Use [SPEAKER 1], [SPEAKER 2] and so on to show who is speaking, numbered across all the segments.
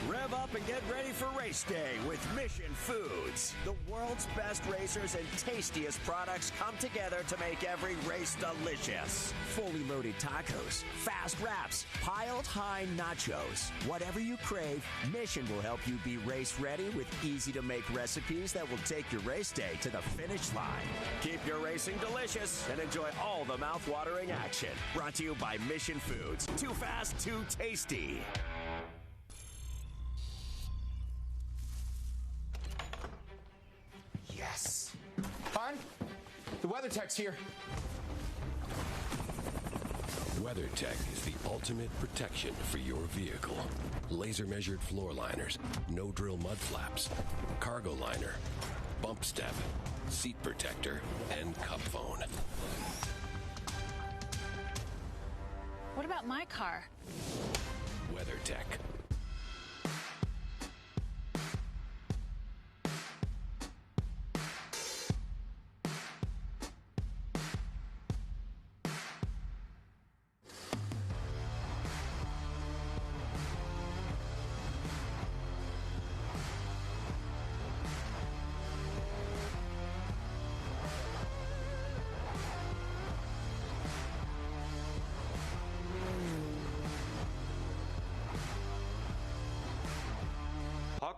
[SPEAKER 1] Rev up and get ready for race day with Mission Foods. The world's best racers and tastiest products come together to make every race delicious. Fully loaded tacos, fast wraps, piled high nachos. Whatever you crave, Mission will help you be race ready with easy-to-make recipes that will take your race day to the finish line. Keep your racing delicious and enjoy all the mouth-watering action. Brought to you by Mission Foods. Too fast, too tasty.
[SPEAKER 2] Yes. Hon, the WeatherTech's here.
[SPEAKER 3] WeatherTech is the ultimate protection for your vehicle. Laser-measured floor liners, no-drill mud flaps, cargo liner, bump step, seat protector, and cup phone.
[SPEAKER 4] What about my car?
[SPEAKER 3] WeatherTech.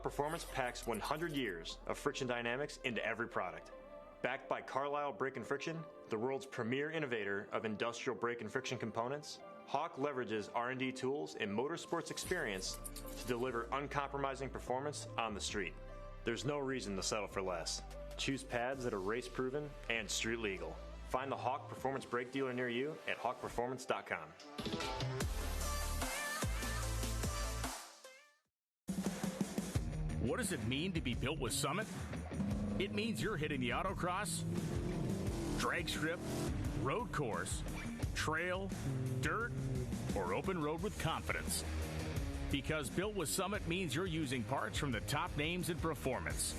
[SPEAKER 5] Performance packs 100 years of friction dynamics into every product. Backed by Carlisle Brake and Friction, the world's premier innovator of industrial brake and friction components, Hawk leverages R&D tools and motorsports experience to deliver uncompromising performance on the street. There's no reason to settle for less. Choose pads that are race-proven and street legal. Find the Hawk Performance Brake dealer near you at hawkperformance.com.
[SPEAKER 6] What does it mean to be built with Summit? It means you're hitting the autocross, drag strip, road course, trail, dirt, or open road with confidence. Because built with Summit means you're using parts from the top names in performance,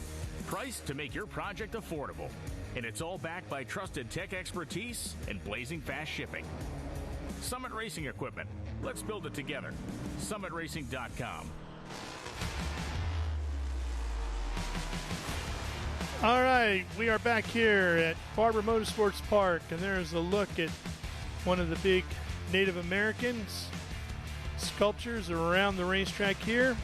[SPEAKER 6] priced to make your project affordable. And it's all backed by trusted tech expertise and blazing fast shipping. Summit Racing Equipment. Let's build it together. SummitRacing.com.
[SPEAKER 7] All right, we are back here at Barber Motorsports Park, and there's a look at one of the big Native Americans sculptures around the racetrack here.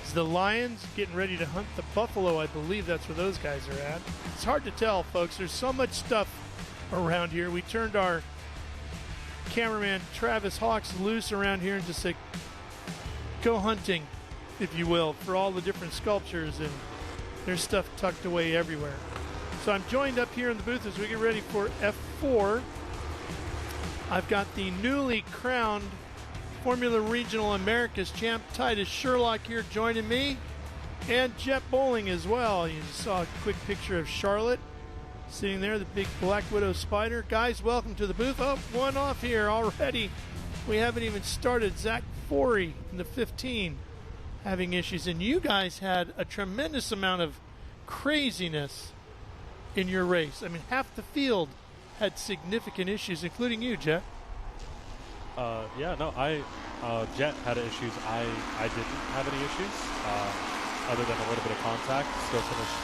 [SPEAKER 7] It's the lions getting ready to hunt the buffalo. I believe that's where those guys are at. It's hard to tell, folks. There's so much stuff around here. We turned our cameraman Travis Hawks loose around here and just said, go hunting, if you will, for all the different sculptures, and there's stuff tucked away everywhere. So I'm joined up here in the booth as we get ready for F4. I've got the newly crowned Formula Regional Americas champ, Titus Sherlock, here joining me, and Jet Bowling as well. You saw a quick picture of Charlotte sitting there, the big Black Widow Spider. Guys, welcome to the booth. Oh, one off here already. We haven't even started. Zach Fourie in the 15. Having issues, and you guys had a tremendous amount of craziness in your race. I mean, half the field had significant issues, including you, Jet.
[SPEAKER 8] Jet had issues. I didn't have any issues, other than a little bit of contact. Still finished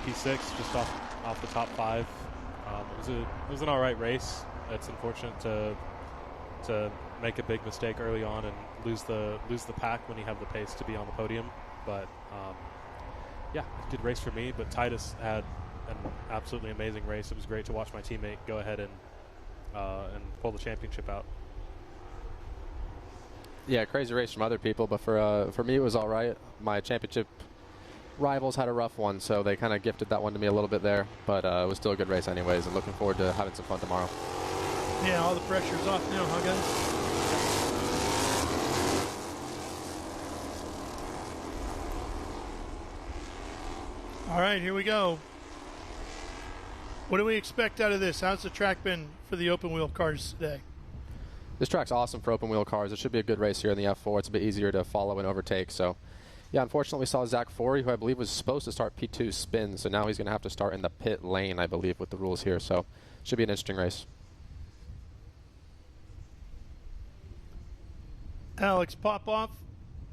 [SPEAKER 8] P6, just off the top 5. It was an all right race. It's unfortunate to make a big mistake early on and lose the pack when you have the pace to be on the podium. But good race for me. But Titus had an absolutely amazing race. It was great to watch my teammate go ahead and pull the championship out.
[SPEAKER 9] Yeah, crazy race from other people, but for me it was all right. My championship rivals had a rough one, so they kind of gifted that one to me a little bit there. But it was still a good race anyways, and looking forward to having some fun tomorrow.
[SPEAKER 7] Yeah, all the pressure's off now, huh, guys? All right, here we go. What do we expect out of this? How's the track been for the open wheel cars today?
[SPEAKER 9] This track's awesome for open wheel cars. It should be a good race here in the F4. It's a bit easier to follow and overtake, so Yeah, unfortunately we saw Zach Fourie, who I believe was supposed to start P2 spin, so now he's going to have to start in the pit lane, I believe, with the rules here. So should be an interesting race.
[SPEAKER 7] Alex Popow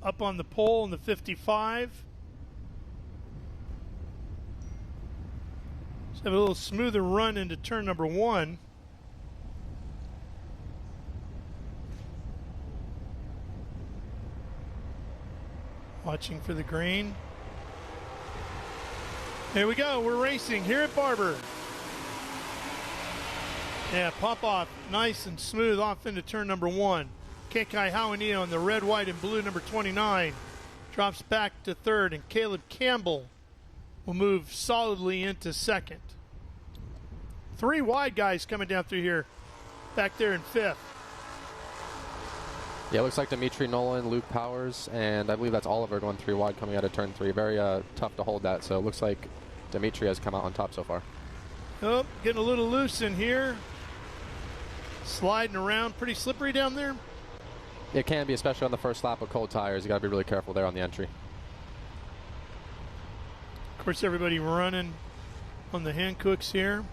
[SPEAKER 7] up on the pole in the 55. Let's have a little smoother run into turn number 1. Watching for the green. Here we go. We're racing here at Barber. Yeah, Popow nice and smooth off into turn number 1. Kekai Hauanio in the red, white, and blue number 29 drops back to third, and Caleb Campbell will move solidly into second. 3 wide guys coming down through here, back there in 5th.
[SPEAKER 9] Yeah, it looks like Demitri, Nolan, Luke Powers, and I believe that's Oliver going 3 wide coming out of turn 3. Very tough to hold that, so it looks like Demitri has come out on top so far.
[SPEAKER 7] Oh, getting a little loose in here. Sliding around, pretty slippery down there.
[SPEAKER 9] It can be, especially on the first lap with cold tires. You got to be really careful there on the entry.
[SPEAKER 7] Of course, everybody running on the Hancooks here.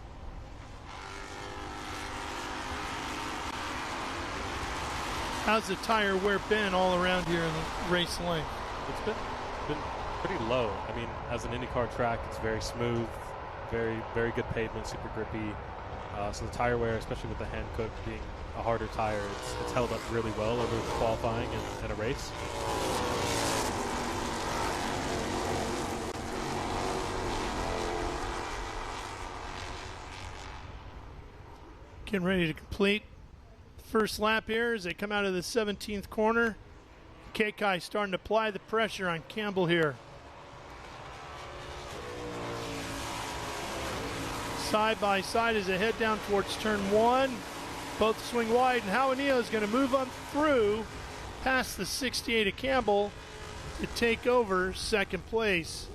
[SPEAKER 7] How's the tire wear been all around here in the race lane?
[SPEAKER 8] It's been pretty low. I mean, as an IndyCar track, it's very smooth, very good pavement, super grippy. So the tire wear, especially with the Hankook being a harder tire, it's held up really well over qualifying and a race.
[SPEAKER 7] Getting ready to complete the first lap here as they come out of the 17th corner. Kekai starting to apply the pressure on Campbell here. Side by side as they head down towards turn 1. Both swing wide, and Hauanio is going to move on through past the 68 of Campbell to take over second place.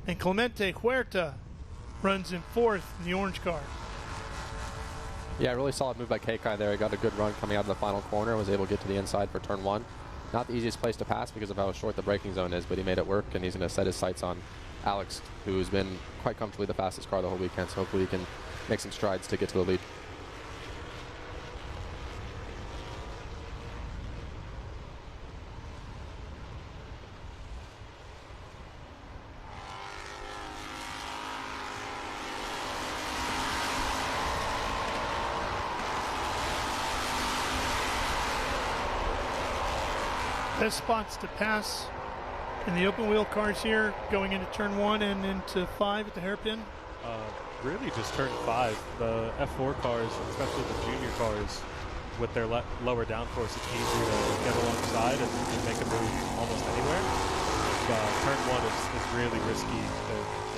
[SPEAKER 7] And Clemente Huerta runs in 4th in the orange car.
[SPEAKER 9] Yeah, really solid move by Kekai there. He got a good run coming out of the final corner, was able to get to the inside for turn 1. Not the easiest place to pass because of how short the braking zone is, but he made it work, and he's going to set his sights on Alex, who's been quite comfortably the fastest car the whole weekend, so hopefully he can make some strides to get to the lead.
[SPEAKER 7] Best spots to pass in the open wheel cars here, going into turn 1 and into 5 at the hairpin?
[SPEAKER 8] Really just turn 5. The F4 cars, especially the junior cars, with their lower downforce, it's easier to get alongside and make a move almost anywhere. Turn 1 is really risky.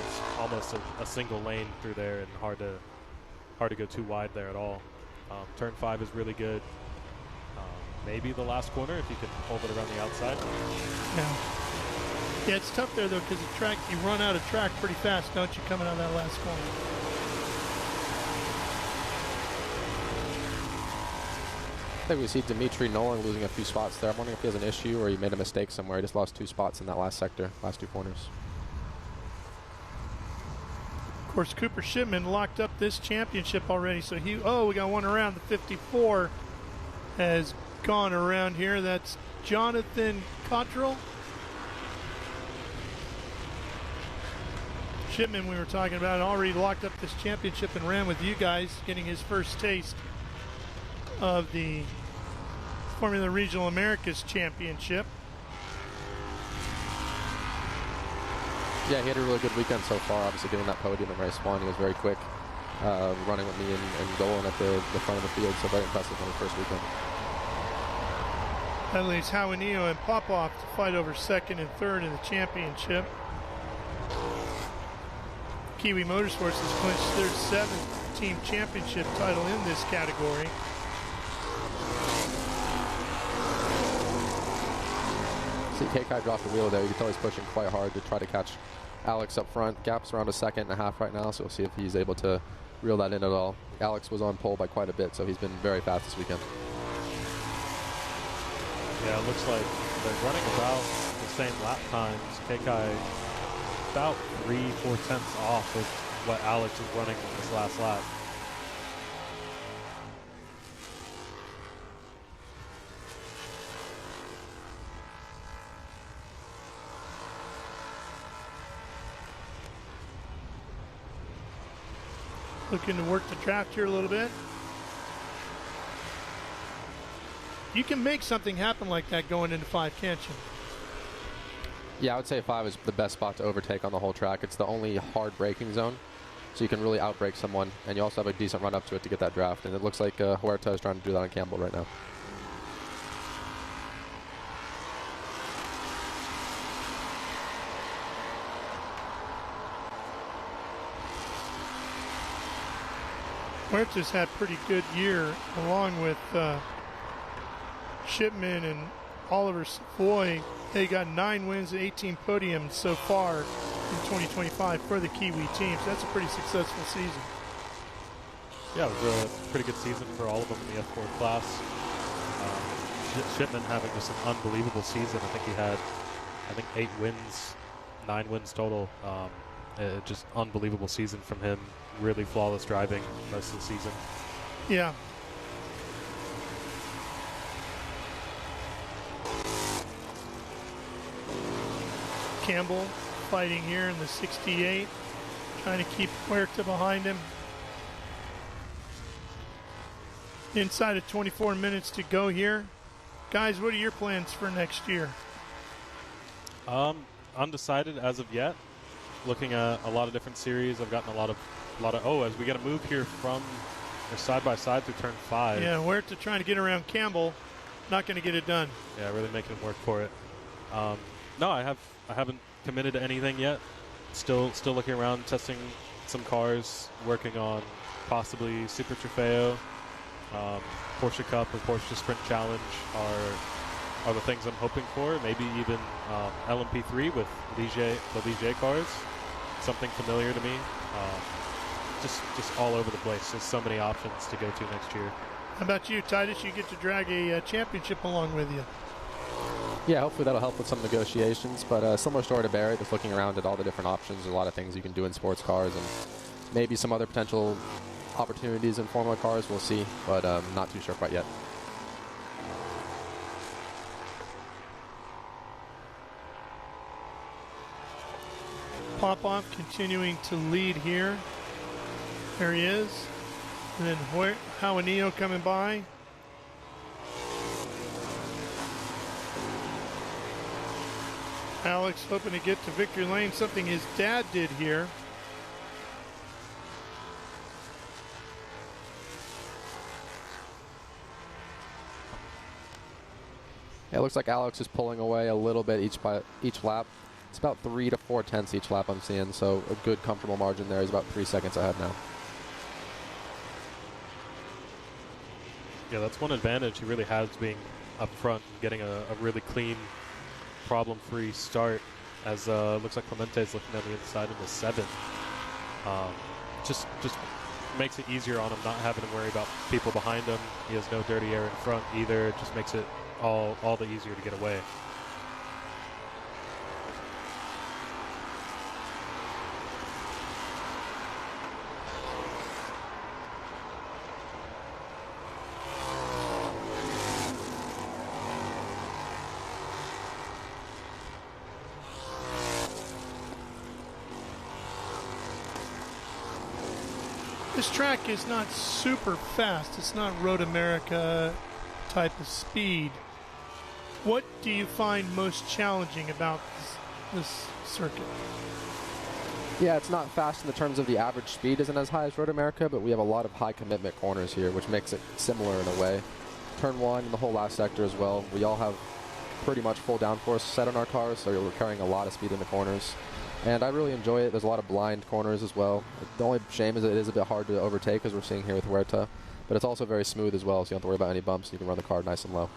[SPEAKER 8] It's almost a single lane through there and hard to go too wide there at all. Turn 5 is really good. Maybe the last corner if you can hold it around the outside.
[SPEAKER 7] Yeah, it's tough there though because the track, you run out of track pretty fast, don't you, coming out of that last corner?
[SPEAKER 9] I think we see Demitri, Nolan losing a few spots there. I'm wondering if he has an issue or he made a mistake somewhere. He just lost 2 spots in that last sector, last 2 corners.
[SPEAKER 7] Of course, Cooper Shipman locked up this championship already, so we got one around. The 54 has gone around here. That's Jonathan Cottrill. Shipman, we were talking about, already locked up this championship and ran with you guys, getting his first taste of the Formula Regional Americas Championship.
[SPEAKER 9] Yeah, he had a really good weekend so far, obviously getting that podium in race 1. He was very quick, running with me and Nolan at the front of the field, so very impressive on the first weekend.
[SPEAKER 7] That leaves Hauanio and Popow to fight over 2nd and 3rd in the championship. Kiwi Motorsports has clinched their 7th team championship title in this category.
[SPEAKER 9] See Kekai dropped the wheel there. You can tell he's pushing quite hard to try to catch Alex up front. Gap's around 1.5 seconds right now, so we'll see if he's able to reel that in at all. Alex was on pole by quite a bit, so he's been very fast this weekend.
[SPEAKER 8] Yeah, it looks like they're running about the same lap times. Kekai about 3-4 tenths off of what Alex is running in this last lap.
[SPEAKER 7] Looking to work the draft here a little bit. You can make something happen like that going into 5, can't you?
[SPEAKER 9] Yeah, I would say 5 is the best spot to overtake on the whole track. It's the only hard braking zone, so you can really outbrake someone, and you also have a decent run up to it to get that draft. And it looks like Huerta is trying to do that on Campbell right now.
[SPEAKER 7] Huerta's had a pretty good year, along with Shipman and Oliver Savoy. They got 9 wins and 18 podiums so far in 2025 for the Kiwi teams. That's a pretty successful season.
[SPEAKER 8] Yeah, it was a pretty good season for all of them in the F4 class. Shipman having just an unbelievable season. I think he had, 8 wins, 9 wins total. Just unbelievable season from him. Really flawless driving most of the season.
[SPEAKER 7] Yeah. Campbell fighting here in the 68, trying to keep Huerta behind him. Inside of 24 minutes to go here. Guys, what are your plans for next year?
[SPEAKER 8] Undecided as of yet. Looking at a lot of different series. I've gotten a lot of as we get a move here from side by side through turn 5.
[SPEAKER 7] Yeah, Huerta trying to get around Campbell, not going to get it done.
[SPEAKER 8] Yeah, really making him work for it. No, I haven't committed to anything yet. Still looking around, testing some cars, working on possibly Super Trofeo, Porsche Cup or Porsche Sprint Challenge are the things I'm hoping for. Maybe even LMP3 with the Ligier cars. Something familiar to me. Just all over the place. There's so many options to go to next year.
[SPEAKER 7] How about you, Titus? You get to drag a championship along with you.
[SPEAKER 9] Yeah, hopefully that'll help with some negotiations. But similar story to Barrett, just looking around at all the different options. There's a lot of things you can do in sports cars and maybe some other potential opportunities in Formula cars. We'll see, but not too sure quite yet.
[SPEAKER 7] Popow continuing to lead here. There he is. And then Hauanio coming by. Alex hoping to get to victory lane, something his dad did here.
[SPEAKER 9] Yeah, it looks like Alex is pulling away a little bit each lap. It's about 3 to 4 tenths each lap I'm seeing, so a good comfortable margin there. He's about 3 seconds ahead now.
[SPEAKER 8] Yeah, that's one advantage he really has, being up front and getting a really clean, problem-free start, as looks like Clemente is looking on the inside in the 7th. Just makes it easier on him, not having to worry about people behind him. He has no dirty air in front either. It just makes it all the easier to get away.
[SPEAKER 7] This track is not super fast. It's not Road America type of speed. What do you find most challenging about this circuit?
[SPEAKER 9] Yeah, it's not fast in the terms of the average speed isn't as high as Road America, but we have a lot of high commitment corners here, which makes it similar in a way. Turn 1 and the whole last sector as well. We all have pretty much full downforce set on our cars, so we're carrying a lot of speed in the corners. And I really enjoy it. There's a lot of blind corners as well. The only shame is that it is a bit hard to overtake, as we're seeing here with Huerta. But it's also very smooth as well, so you don't have to worry about any bumps. You can run the car nice and low.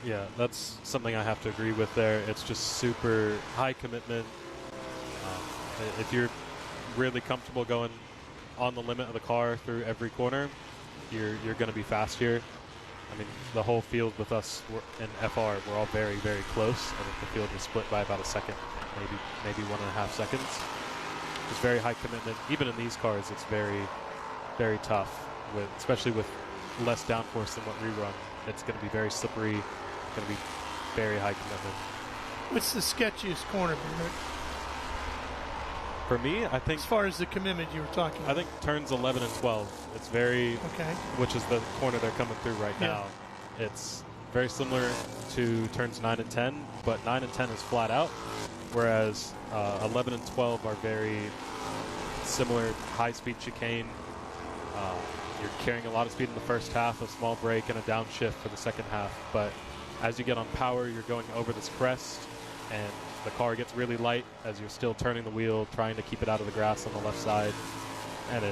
[SPEAKER 8] Yeah, that's something I have to agree with there. It's just super high commitment. If you're really comfortable going on the limit of the car through every corner, you're going to be fast here. I mean, the whole field with us in FR, we're all very, very close. I think the field was split by about a second, maybe 1.5 seconds. It's very high commitment. Even in these cars, it's very, very tough, especially with less downforce than what we run. It's going to be very slippery. It's going to be very high commitment.
[SPEAKER 7] What's the sketchiest corner, Barrett?
[SPEAKER 8] For me, I think...
[SPEAKER 7] As far as the commitment you were talking about.
[SPEAKER 8] I think turns 11 and 12. It's very...
[SPEAKER 7] Okay.
[SPEAKER 8] Which is the corner they're coming through right now. It's very similar to turns 9 and 10, but 9 and 10 is flat out, whereas 11 and 12 are very similar, high-speed chicane. You're carrying a lot of speed in the first half, a small break, and a downshift for the second half. But as you get on power, you're going over this crest, and the car gets really light as you're still turning the wheel, trying to keep it out of the grass on the left side, and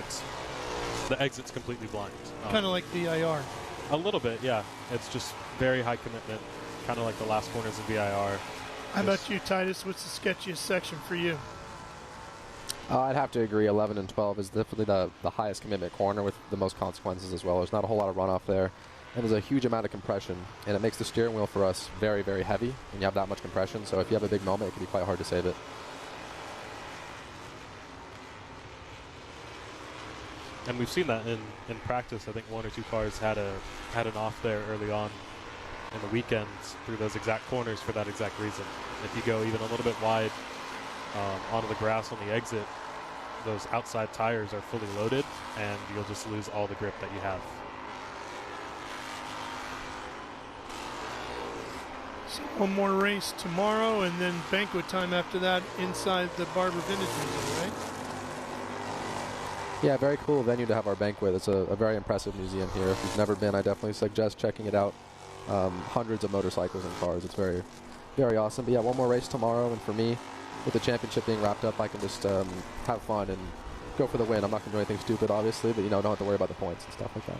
[SPEAKER 8] the exit's completely blind.
[SPEAKER 7] Kind of like VIR.
[SPEAKER 8] A little bit, yeah. It's just very high commitment, kind of like the last corners of VIR.
[SPEAKER 7] How about you, Titus? What's the sketchiest section for you?
[SPEAKER 9] I'd have to agree. 11 and 12 is definitely the highest commitment corner with the most consequences as well. There's not a whole lot of runoff there, and there's a huge amount of compression, and it makes the steering wheel for us very, very heavy when you have that much compression. So if you have a big moment, it can be quite hard to save it.
[SPEAKER 8] And we've seen that in practice. I think 1 or 2 cars had an off there early on in the weekends through those exact corners for that exact reason. If you go even a little bit wide onto the grass on the exit, those outside tires are fully loaded, and you'll just lose all the grip that you have.
[SPEAKER 7] So one more race tomorrow, and then banquet time after that inside the Barber Vintage Museum, right?
[SPEAKER 9] Yeah, very cool venue to have our banquet. It's a very impressive museum here. If you've never been, I definitely suggest checking it out. Hundreds of motorcycles and cars. It's very, very awesome. But yeah, one more race tomorrow, and for me, with the championship being wrapped up, I can just have fun and go for the win. I'm not going to do anything stupid, obviously, but, don't have to worry about the points and stuff like that.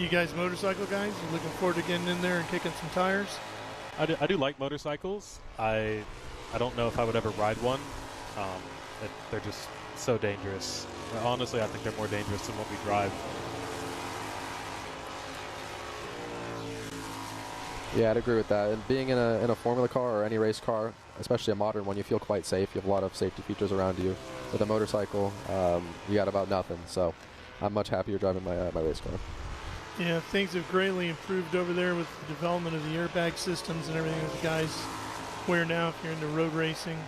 [SPEAKER 7] You guys motorcycle guys? You looking forward to getting in there and kicking some tires?
[SPEAKER 8] I do like motorcycles. I don't know if I would ever ride one. They're just so dangerous. Honestly, I think they're more dangerous than what we drive.
[SPEAKER 9] Yeah, I'd agree with that. And being in a Formula car or any race car, especially a modern one, you feel quite safe. You have a lot of safety features around you. With a motorcycle, you got about nothing. So I'm much happier driving my race car.
[SPEAKER 7] Yeah, things have greatly improved over there with the development of the airbag systems and everything that the guys wear now if you're into road racing.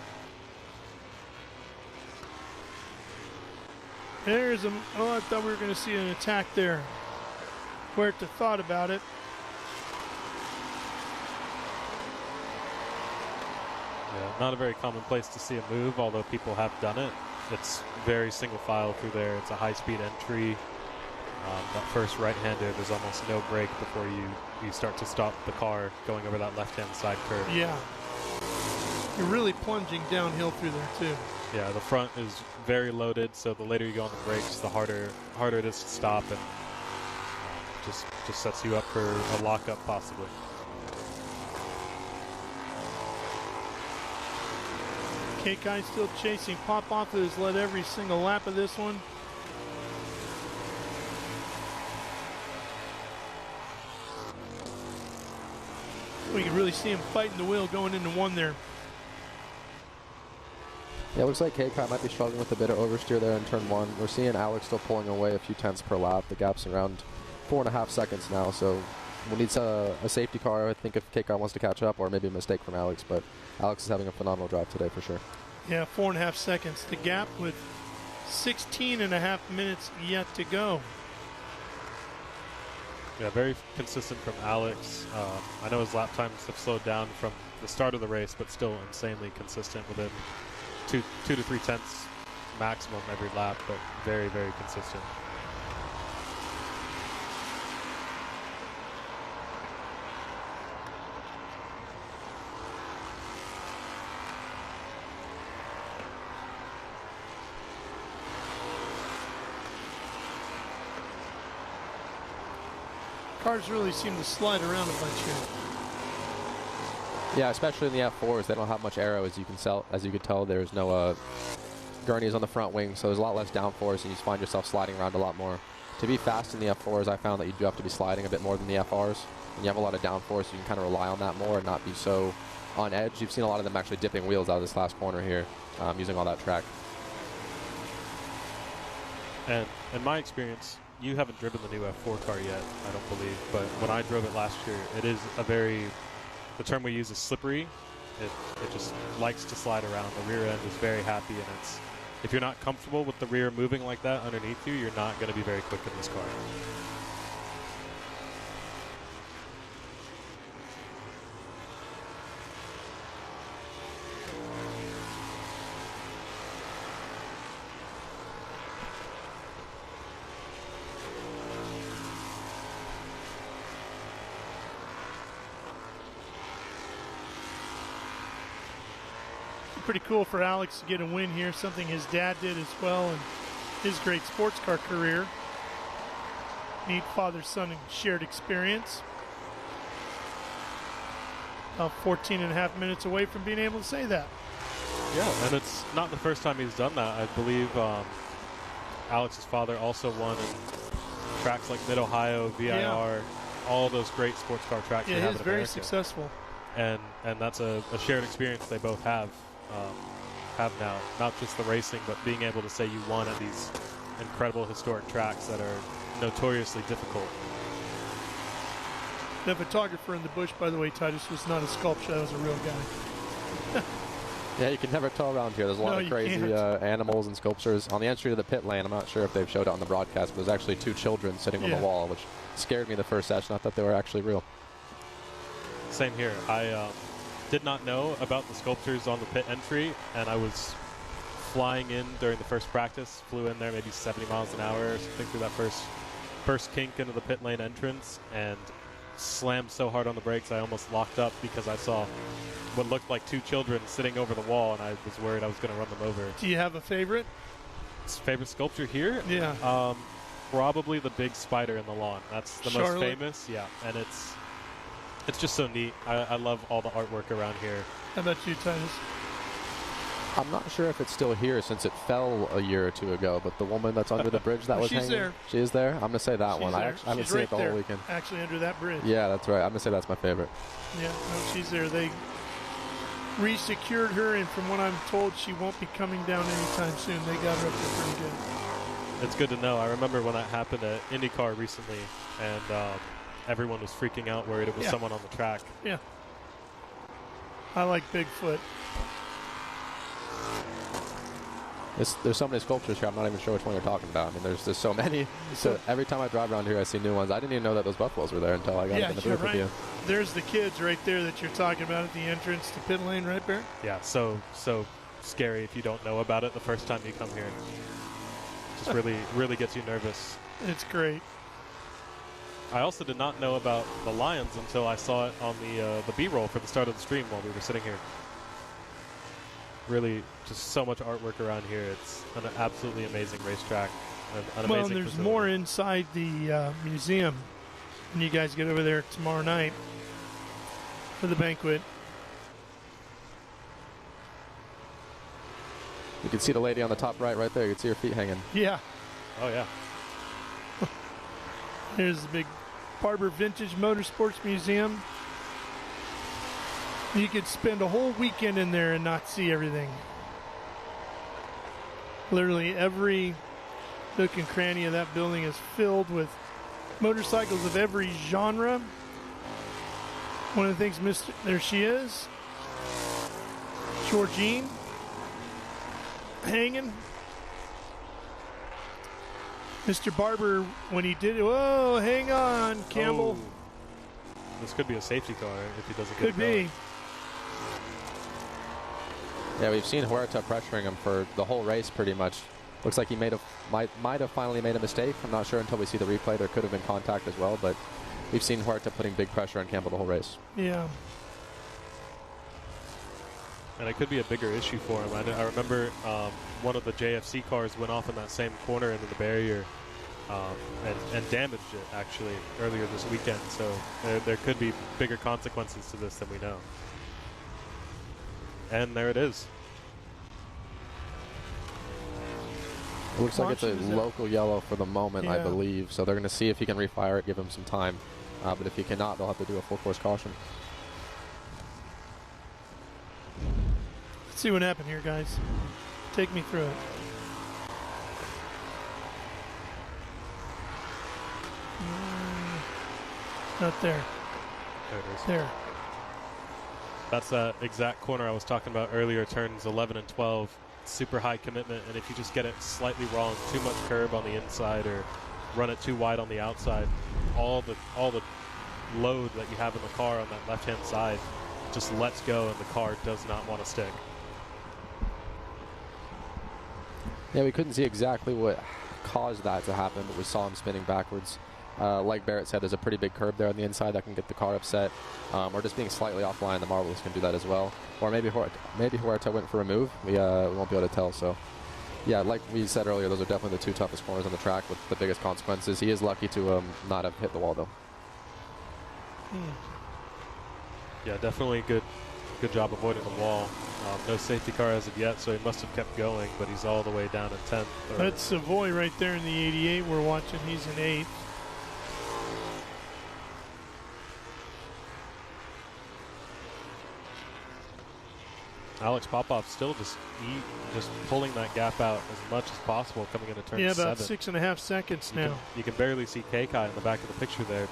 [SPEAKER 7] There's I thought we were going to see an attack there. Huerta thought about it.
[SPEAKER 8] Yeah, not a very common place to see a move, although people have done it. It's very single file through there. It's a high-speed entry. That first right-hander, there's almost no break before you start to stop the car going over that left-hand side curve.
[SPEAKER 7] Yeah. You're really plunging downhill through there, too.
[SPEAKER 8] Yeah, the front is very loaded, so the later you go on the brakes, the harder it is to stop, and just sets you up for a lockup possibly.
[SPEAKER 7] Kekai still chasing Popow, who has led every single lap of this one. We can really see him fighting the wheel going into one there.
[SPEAKER 9] Yeah, it looks like Kekai might be struggling with a bit of oversteer there in turn 1. We're seeing Alex still pulling away a few tenths per lap. The gap's around 4.5 seconds now, so we'll need a safety car, I think, if Kekai wants to catch up, or maybe a mistake from Alex, but Alex is having a phenomenal drive today for sure.
[SPEAKER 7] Yeah, 4.5 seconds. The gap with 16.5 minutes yet to go.
[SPEAKER 8] Yeah, very consistent from Alex. I know his lap times have slowed down from the start of the race, but still insanely consistent within 2 to 3 tenths maximum every lap, but very, very consistent.
[SPEAKER 7] Cars really seem to slide around a bunch here.
[SPEAKER 9] Yeah, especially in the F4s, they don't have much aero, as you can tell. There's no gurneys on the front wing, so there's a lot less downforce, and you find yourself sliding around a lot more. To be fast in the F4s, I found that you do have to be sliding a bit more than the FRs. And you have a lot of downforce, you can kind of rely on that more and not be so on edge. You've seen a lot of them actually dipping wheels out of this last corner here, using all that track.
[SPEAKER 8] And in my experience, you haven't driven the new F4 car yet, I don't believe. But when I drove it last year, it is a very, the term we use is slippery. It just likes to slide around. The rear end is very happy, and it's, if you're not comfortable with the rear moving like that underneath you, you're not going to be very quick in this car.
[SPEAKER 7] Pretty cool for Alex to get a win here, something his dad did as well in his great sports car career. Neat father-son shared experience. About 14 and a half minutes away from being able to say that.
[SPEAKER 8] Yeah, and it's not the first time he's done that. I believe Alex's father also won in tracks like Mid-Ohio, VIR, all those great sports car tracks.
[SPEAKER 7] Yeah, he's very successful.
[SPEAKER 8] And that's a shared experience they both have now. Not just the racing, but being able to say you won at these incredible historic tracks that are notoriously difficult.
[SPEAKER 7] The photographer in the bush, by the way, Titus, was not a sculpture. That was a real guy.
[SPEAKER 9] Yeah, you can never tell around here. There's a lot of crazy animals and sculptures. On the entry to the pit lane, I'm not sure if they've showed it on the broadcast, but there's actually 2 children sitting on the wall, which scared me the first session. I thought they were actually real.
[SPEAKER 8] Same here. I did not know about the sculptures on the pit entry, and I was flying in during the first practice, flew in there maybe 70 miles an hour or something through that first kink into the pit lane entrance, and slammed so hard on the brakes I almost locked up because I saw what looked like 2 children sitting over the wall, and I was worried I was going to run them over.
[SPEAKER 7] Do you have a favorite?
[SPEAKER 8] Favorite sculpture here?
[SPEAKER 7] Yeah.
[SPEAKER 8] Probably the big spider in the lawn. That's the most famous. Yeah, and it's just so neat. I love all the artwork around here.
[SPEAKER 7] How about you, Titus?
[SPEAKER 9] I'm not sure if it's still here since it fell a year or 2 ago, but the woman that's under the bridge that was hanging.
[SPEAKER 7] There.
[SPEAKER 9] She is there? I'm going to say that one. I haven't seen it the whole weekend.
[SPEAKER 7] Actually under that bridge.
[SPEAKER 9] Yeah, that's right. I'm going to say that's my favorite.
[SPEAKER 7] Yeah, no, she's there. They re-secured her, and from what I'm told, she won't be coming down anytime soon. They got her up there pretty good.
[SPEAKER 8] It's good to know. I remember when that happened at IndyCar recently, and everyone was freaking out, worried it was someone on the track.
[SPEAKER 7] Yeah. I like Bigfoot.
[SPEAKER 9] There's so many sculptures here, I'm not even sure which one you're talking about. I mean, there's so many. So every time I drive around here, I see new ones. I didn't even know that those buffaloes were there until I got in the booth with you.
[SPEAKER 7] There's the kids right there that you're talking about at the entrance to pit lane, right, Bear?
[SPEAKER 8] Yeah, so scary if you don't know about it the first time you come here. Just really gets you nervous.
[SPEAKER 7] It's great.
[SPEAKER 8] I also did not know about the lions until I saw it on the B-roll for the start of the stream while we were sitting here. Really, just so much artwork around here. It's an absolutely amazing racetrack. An amazing
[SPEAKER 7] there's
[SPEAKER 8] facility.
[SPEAKER 7] more inside the museum when you guys get over there tomorrow night for the banquet.
[SPEAKER 9] You can see the lady on the top right there. You can see her feet hanging.
[SPEAKER 7] Yeah.
[SPEAKER 8] Oh, yeah.
[SPEAKER 7] Here's the big Barber Vintage Motorsports Museum. You could spend a whole weekend in there and not see everything. Literally every nook and cranny of that building is filled with motorcycles of every genre. One of the things, there she is, Georgine, hanging. Mr. Barber, when he did it, whoa, hang on, Campbell.
[SPEAKER 8] Oh. This could be a safety car if he doesn't get it
[SPEAKER 7] going. Could be.
[SPEAKER 9] Yeah, we've seen Huerta pressuring him for the whole race pretty much. Looks like he might have finally made a mistake. I'm not sure until we see the replay. There could have been contact as well, but we've seen Huerta putting big pressure on Campbell the whole race.
[SPEAKER 7] Yeah.
[SPEAKER 8] And it could be a bigger issue for him. I remember one of the JFC cars went off in that same corner into the barrier and damaged it, actually, earlier this weekend. So there could be bigger consequences to this than we know. And there it is.
[SPEAKER 9] It looks like it's a local yellow for the moment, I believe. So they're going to see if he can refire it, give him some time. But if he cannot, they'll have to do a full course caution.
[SPEAKER 7] Let's see what happened here, guys. Take me through it. Not there.
[SPEAKER 8] There it is.
[SPEAKER 7] There.
[SPEAKER 8] That's that exact corner I was talking about earlier, turns 11 and 12. Super high commitment, and if you just get it slightly wrong, too much curb on the inside or run it too wide on the outside, all the load that you have in the car on that left-hand side just lets go, and the car does not want to stick.
[SPEAKER 9] Yeah, we couldn't see exactly what caused that to happen, but we saw him spinning backwards. Like Barrett said, there's a pretty big curb there on the inside that can get the car upset. Or just being slightly offline, the Marbles can do that as well. Or maybe Huerta went for a move. We won't be able to tell. So, yeah, like we said earlier, those are definitely the two toughest corners on the track with the biggest consequences. He is lucky to not have hit the wall, though.
[SPEAKER 8] Yeah, definitely good job avoiding the wall. No safety car as of yet, so he must have kept going, but he's all the way down in 10th.
[SPEAKER 7] That's Savoy right there in the 88 we're watching. He's in 8th.
[SPEAKER 8] Alex Popow still just pulling that gap out as much as possible coming into turn 7.
[SPEAKER 7] Yeah, about 6.5 seconds now.
[SPEAKER 8] You can barely see Kekai in the back of the picture there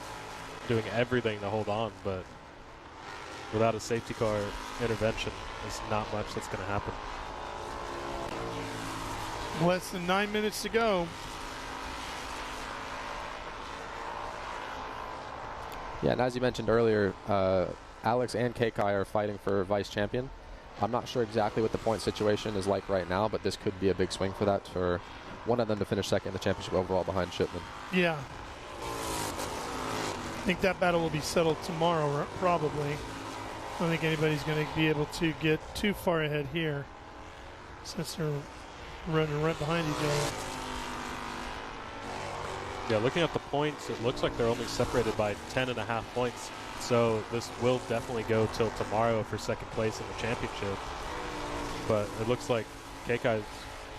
[SPEAKER 8] doing everything to hold on, but without a safety car intervention, there's not much that's going to happen.
[SPEAKER 7] Less than 9 minutes to go.
[SPEAKER 9] Yeah, and as you mentioned earlier, Alex and Kekai are fighting for vice champion. I'm not sure exactly what the point situation is like right now, but this could be a big swing for that, for one of them to finish second in the championship overall behind Shipman.
[SPEAKER 7] Yeah. I think that battle will be settled tomorrow, probably. I don't think anybody's going to be able to get too far ahead here, since they're running right behind each other.
[SPEAKER 8] Yeah, looking at the points, it looks like they're only separated by 10.5 points. So this will definitely go till tomorrow for second place in the championship. But it looks like Kekai's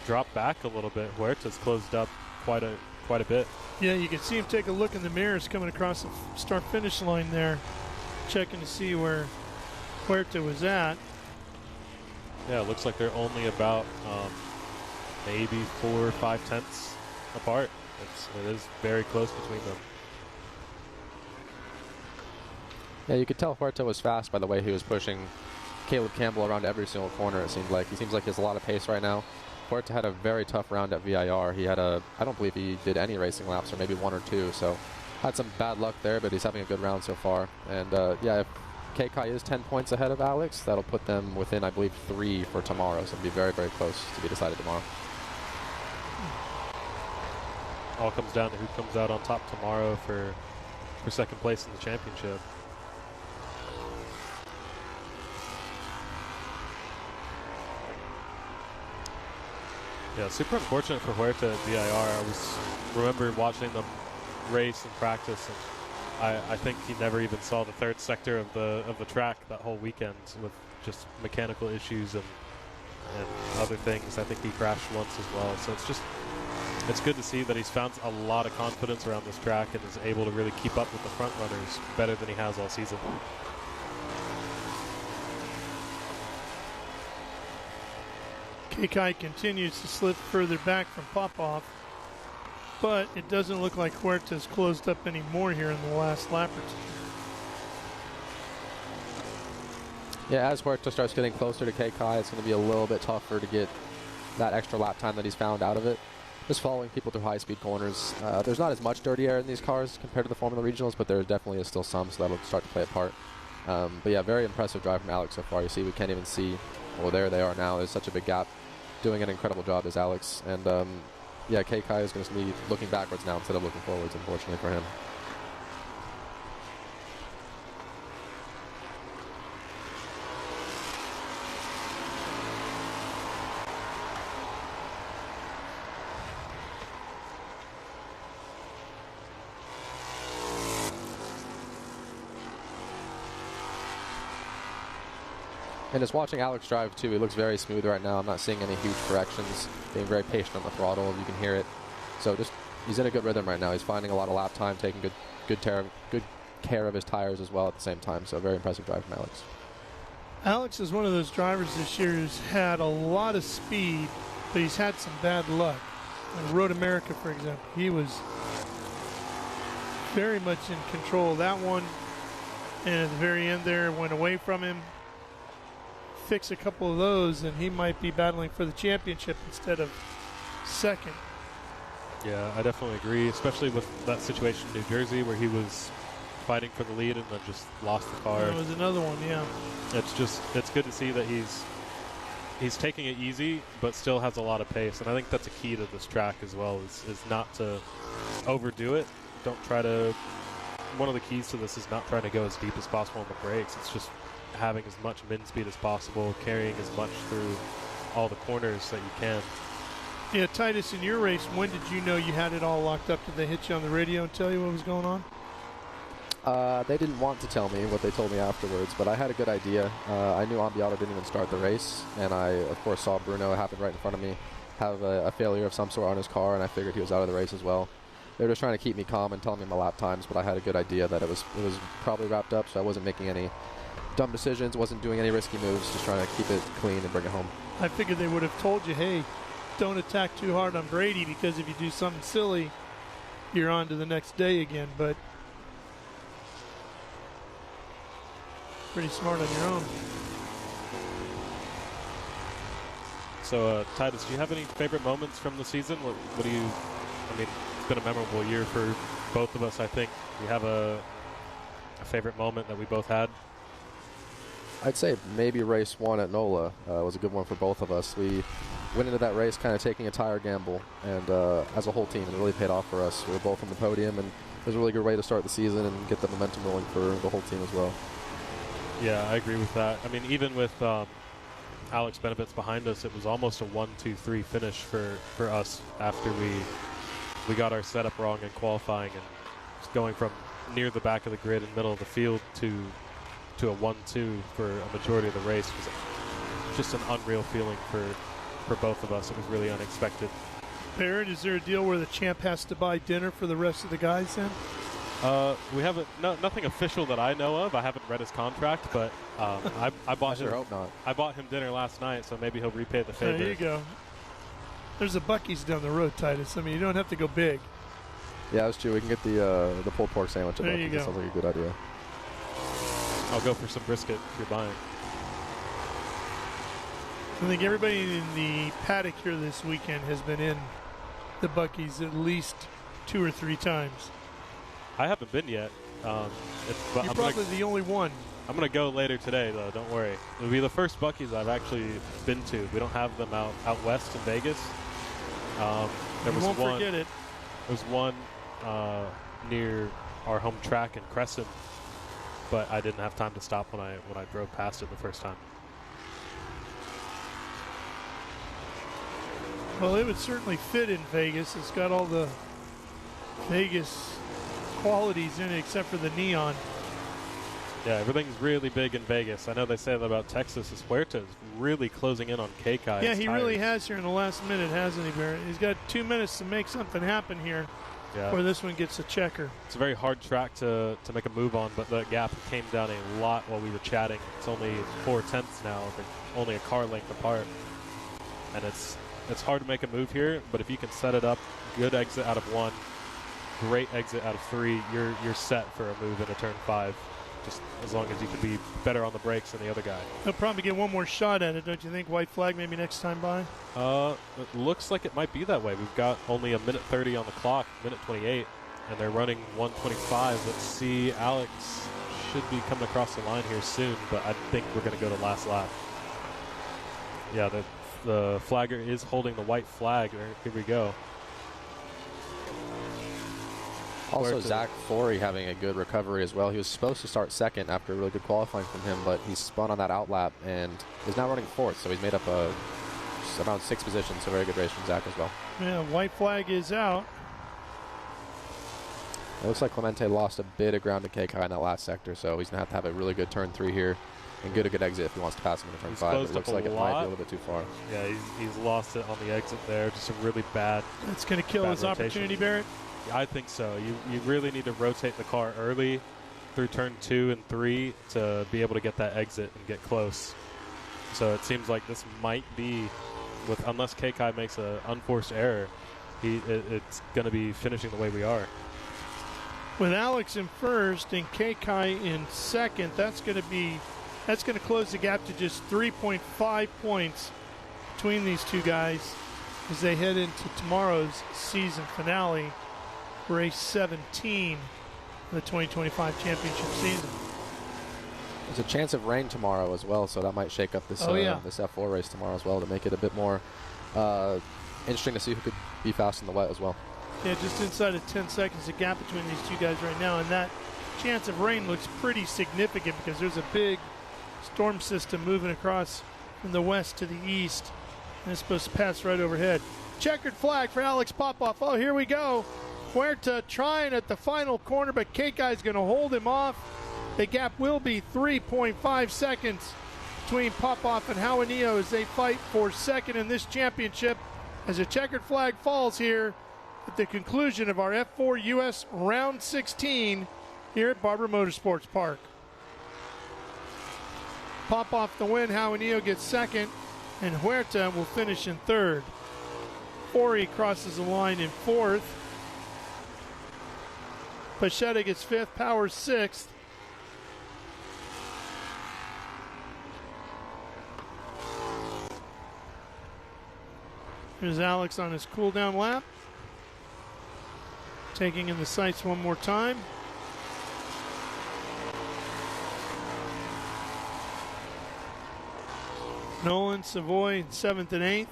[SPEAKER 8] dropped back a little bit. Huerta's closed up quite a bit.
[SPEAKER 7] Yeah, you can see him take a look in the mirrors coming across the start-finish line there, checking to see where Huerta was at.
[SPEAKER 8] Yeah, it looks like they're only about maybe 4 or 5 tenths apart. It is very close between them.
[SPEAKER 9] Yeah, you could tell Huerta was fast by the way he was pushing Caleb Campbell around every single corner, it seemed like. He seems like he has a lot of pace right now. Huerta had a very tough round at VIR. He had I don't believe he did any racing laps, or maybe 1 or 2, so had some bad luck there, but he's having a good round so far. And yeah, if Kekai is 10 points ahead of Alex, that'll put them within, I believe, 3 for tomorrow, so it'll be very, very close to be decided tomorrow.
[SPEAKER 8] All comes down to who comes out on top tomorrow for second place in the championship. Yeah, super unfortunate for Huerta at VIR. I remember watching them race and practice, and I think he never even saw the third sector of the track that whole weekend with just mechanical issues and other things. I think he crashed once as well. So it's good to see that he's found a lot of confidence around this track and is able to really keep up with the front runners better than he has all season.
[SPEAKER 7] Kekai continues to slip further back from Popow, but it doesn't look like Huerta's closed up any more here in the last lap or two.
[SPEAKER 9] Yeah, as Huerta starts getting closer to Kekai, it's going to be a little bit tougher to get that extra lap time that he's found out of it. Just following people through high-speed corners. There's not as much dirty air in these cars compared to the Formula Regionals, but there definitely is still some, so that'll start to play a part. But yeah, very impressive drive from Alex so far. You see, we can't even see. Well, there they are now. There's such a big gap. Doing an incredible job as Alex. And yeah, Kekai is going to be looking backwards now instead of looking forwards, unfortunately for him. And just watching Alex drive, too, he looks very smooth right now. I'm not seeing any huge corrections, being very patient on the throttle. You can hear it. So just he's in a good rhythm right now. He's finding a lot of lap time, taking good care of his tires as well at the same time. So very impressive drive from Alex.
[SPEAKER 7] Alex is one of those drivers this year who's had a lot of speed, but he's had some bad luck. Like Road America, for example, he was very much in control of that one, and at the very end there, went away from him. Fix a couple of those, and he might be battling for the championship instead of second.
[SPEAKER 8] Yeah, I definitely agree, especially with that situation in New Jersey where he was fighting for the lead and then just lost the car.
[SPEAKER 7] That was another one, yeah.
[SPEAKER 8] It's good to see that he's taking it easy, but still has a lot of pace, and I think that's a key to this track as well, is not to overdo it. Don't try to. One of the keys to this is not trying to go as deep as possible on the brakes. It's just having as much min speed as possible, carrying as much through all the corners that you can.
[SPEAKER 7] Yeah, Titus, in your race, when did you know you had it all locked up? Did they hit you on the radio and tell you what was going on?
[SPEAKER 9] They didn't want to tell me what they told me afterwards, but I had a good idea. I knew Ambiato didn't even start the race, and I, of course, saw Bruno happen right in front of me, have a failure of some sort on his car, and I figured he was out of the race as well. They were just trying to keep me calm and telling me my lap times, but I had a good idea that it was probably wrapped up, so I wasn't making any dumb decisions, wasn't doing any risky moves, just trying to keep it clean and bring it home.
[SPEAKER 7] I figured they would have told you, hey, don't attack too hard on Brady, because if you do something silly, you're on to the next day again, but pretty smart on your own.
[SPEAKER 8] So, Titus, do you have any favorite moments from the season? What do you, I mean, it's been a memorable year for both of us, I think. Do you have a favorite moment that we both had?
[SPEAKER 9] I'd say maybe race 1 at NOLA was a good one for both of us. We went into that race kind of taking a tire gamble, and as a whole team, it really paid off for us. We were both on the podium, and it was a really good way to start the season and get the momentum rolling for the whole team as well.
[SPEAKER 8] Yeah, I agree with that. I mean, even with Alex Benevitz behind us, it was almost a 1-2-3 finish for us after we got our setup wrong in qualifying, and just going from near the back of the grid and middle of the field to a 1-2 for a majority of the race was just an unreal feeling for both of us. It was really unexpected.
[SPEAKER 7] Barrett, is there a deal where the champ has to buy dinner for the rest of the guys then?
[SPEAKER 8] We haven't, nothing official that I know of. I haven't read his contract, but I bought him.
[SPEAKER 9] Hope not.
[SPEAKER 8] I bought him dinner last night, so maybe he'll repay the favor.
[SPEAKER 7] There you go. There's a Buc-ee's down the road, Titus. I mean, you don't have to go big.
[SPEAKER 9] Yeah, that's true. We can get the pulled pork sandwich.
[SPEAKER 7] There you go.
[SPEAKER 9] That sounds like a good idea.
[SPEAKER 8] I'll go for some brisket if you're buying.
[SPEAKER 7] I think everybody in the paddock here this weekend has been in the Buc-ee's at least 2 or 3 times.
[SPEAKER 8] I haven't been yet.
[SPEAKER 7] You're probably the only one.
[SPEAKER 8] I'm going to go later today, though. Don't worry. It'll be the first Buc-ee's I've actually been to. We don't have them out west in Vegas.
[SPEAKER 7] You won't forget it.
[SPEAKER 8] There was one near our home track in Crescent, but I didn't have time to stop when I drove past it the first time.
[SPEAKER 7] Well, it would certainly fit in Vegas. It's got all the Vegas qualities in it except for the neon.
[SPEAKER 8] Yeah, everything's really big in Vegas. I know they say that about Texas. Huerta is really closing in on Kekai.
[SPEAKER 7] Yeah, he really has here in the last minute, hasn't he, Barrett? He's got 2 minutes to make something happen here before this one gets a checker.
[SPEAKER 8] It's a very hard track to make a move on, but the gap came down a lot while we were chatting. It's only 4/10 now. They're only a car length apart. And it's hard to make a move here, but if you can set it up, good exit out of 1, great exit out of 3, you're set for a move into turn 5. Just as long as you can be better on the brakes than the other guy.
[SPEAKER 7] He'll probably get one more shot at it, don't you think? White flag maybe next time by?
[SPEAKER 8] It looks like it might be that way. We've got only a minute 30 on the clock, minute 28, and they're running 1:25. Let's see. Alex should be coming across the line here soon, but I think we're going to go to last lap. Yeah, the flagger is holding the white flag. Here we go.
[SPEAKER 9] Also, Zach Fourie having a good recovery as well. He was supposed to start second after really good qualifying from him, but he spun on that outlap and is now running 4th, so he's made up around 6 positions. So very good race from Zach as well.
[SPEAKER 7] Yeah, white flag is out.
[SPEAKER 9] It looks like Clemente lost a bit of ground to Kekai in that last sector, so he's going to have a really good turn 3 here. and get a good exit if he wants to pass him in turn 5. But it looks like it might be a little bit too far.
[SPEAKER 8] Yeah, he's lost it on the exit there. Just a really bad.
[SPEAKER 7] That's going to kill his opportunity, Barrett.
[SPEAKER 8] I think so. You really need to rotate the car early through turn 2 and 3 to be able to get that exit and get close. So it seems like this might be, unless Kekai makes an unforced error, it's going to be finishing the way we are.
[SPEAKER 7] With Alex in first and Kekai in second, that's going to close the gap to just 3.5 points between these two guys as they head into tomorrow's season finale, race 17 of the 2025 championship season.
[SPEAKER 9] There's a chance of rain tomorrow as well, so that might shake up this this F4 race tomorrow as well to make it a bit more interesting to see who could be fast in the wet as well.
[SPEAKER 7] Yeah, just inside of 10 seconds, the gap between these two guys right now, and that chance of rain looks pretty significant because there's a big storm system moving across from the west to the east, and it's supposed to pass right overhead. Checkered flag for Alex Popow. Oh, here we go. Huerta trying at the final corner, but Kekai's going to hold him off. The gap will be 3.5 seconds between Popow and Hauanio as they fight for second in this championship as a checkered flag falls here at the conclusion of our F4 U.S. Round 16 here at Barber Motorsports Park. Popow the win, Hauanio gets second, and Huerta will finish in third. Fourie crosses the line in fourth. Paschetta gets fifth, Power sixth. Here's Alex on his cool-down lap. Taking in the sights one more time. Nolan, Savoy, 7th and 8th.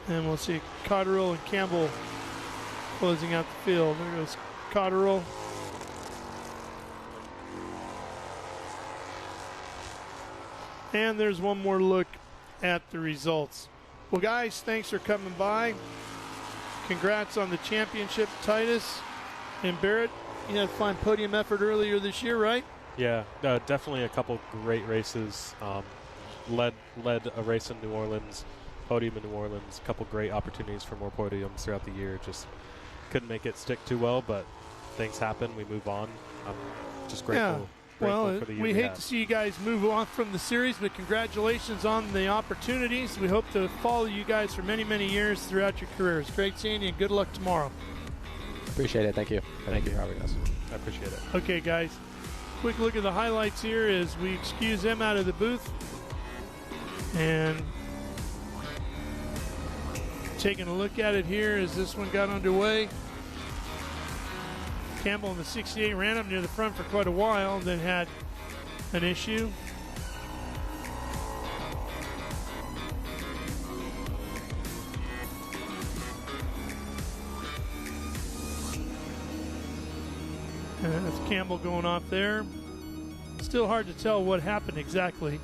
[SPEAKER 7] And we'll see Cottrill and Campbell closing out the field. There goes Cottrill. And there's one more look at the results. Well, guys, thanks for coming by. Congrats on the championship, Titus and Barrett. You had a fine podium effort earlier this year, right?
[SPEAKER 8] Yeah, definitely a couple great races. Led a race in New Orleans, podium in New Orleans, a couple great opportunities for more podiums throughout the year. Just couldn't make it stick too well, but things happen. We move on. I'm just grateful.
[SPEAKER 7] Yeah. Well,
[SPEAKER 8] for the year
[SPEAKER 7] we hate to see you guys move on from the series, but congratulations on the opportunities. We hope to follow you guys for many, many years throughout your careers. Great seeing you, and good luck tomorrow.
[SPEAKER 9] Appreciate it. Thank you. Thank you for having us.
[SPEAKER 8] I appreciate it.
[SPEAKER 7] Okay, guys. Quick look at the highlights here as we excuse them out of the booth. And taking a look at it here as this one got underway. Campbell in the 68 ran up near the front for quite a while, then had an issue. And that's Campbell going off there. Still hard to tell what happened exactly.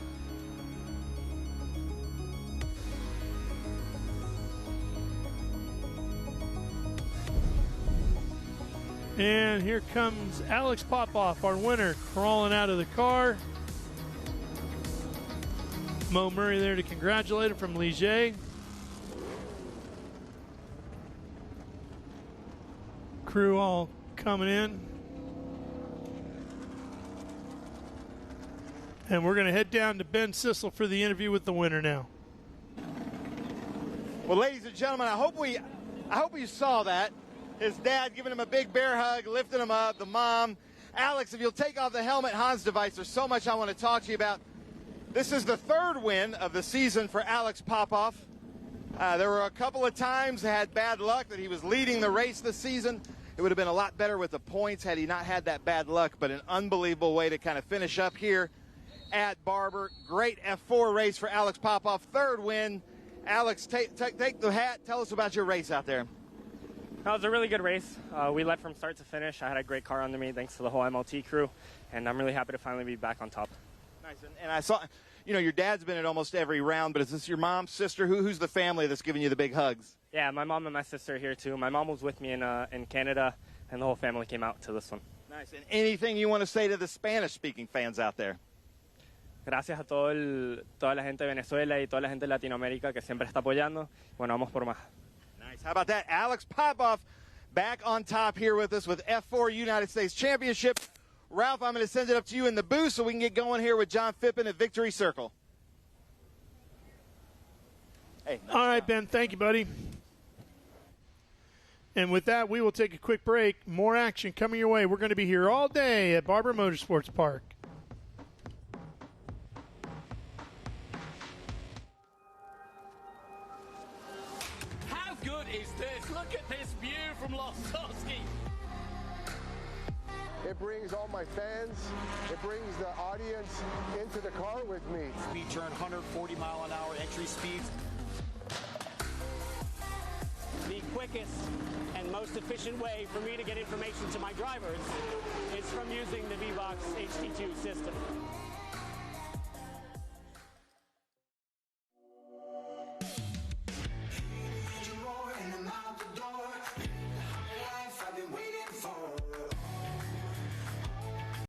[SPEAKER 7] And here comes Alex Popow, our winner, crawling out of the car. Mo Murray there to congratulate him from Ligier. Crew all coming in. And we're going to head down to Ben Sissel for the interview with the winner now.
[SPEAKER 10] Well, ladies and gentlemen, I hope you saw that. His dad giving him a big bear hug, lifting him up, the mom. Alex, if you'll take off the helmet Hans device, there's so much I want to talk to you about. This is the third win of the season for Alex Popow. There were a couple of times that had bad luck that he was leading the race this season. It would have been a lot better with the points had he not had that bad luck, but an unbelievable way to kind of finish up here at Barber. Great F4 race for Alex Popow. Third win. Alex, take the hat. Tell us about your race out there.
[SPEAKER 11] It was a really good race. We led from start to finish. I had a great car under me thanks to the whole MLT crew, and I'm really happy to finally be back on top.
[SPEAKER 10] Nice. And I saw, your dad's been at almost every round, but is this your mom, sister? Who's the family that's giving you the big hugs?
[SPEAKER 11] Yeah, my mom and my sister are here too. My mom was with me in Canada, and the whole family came out to this one.
[SPEAKER 10] Nice. And anything you want to say to the Spanish-speaking fans out there?
[SPEAKER 11] Gracias a toda la gente de Venezuela y toda la gente de Latinoamérica que siempre está apoyando. Bueno, vamos por más.
[SPEAKER 10] Nice. How about that? Alex Popow back on top here with us with F4 United States Championship. Ralph, I'm going to send it up to you in the booth so we can get going here with John Phippen at Victory Circle. Hey, nice.
[SPEAKER 7] All right, Ben. Thank you, buddy. And with that, we will take a quick break. More action coming your way. We're going to be here all day at Barber Motorsports Park.
[SPEAKER 12] How good is this? Look at this view from Lostowski.
[SPEAKER 13] It brings all my fans, it brings the audience into the car with me.
[SPEAKER 14] Speed turn 140 mile an hour entry speeds.
[SPEAKER 15] The quickest and most efficient way for me to get information to my drivers is from using the VBox HD2 system.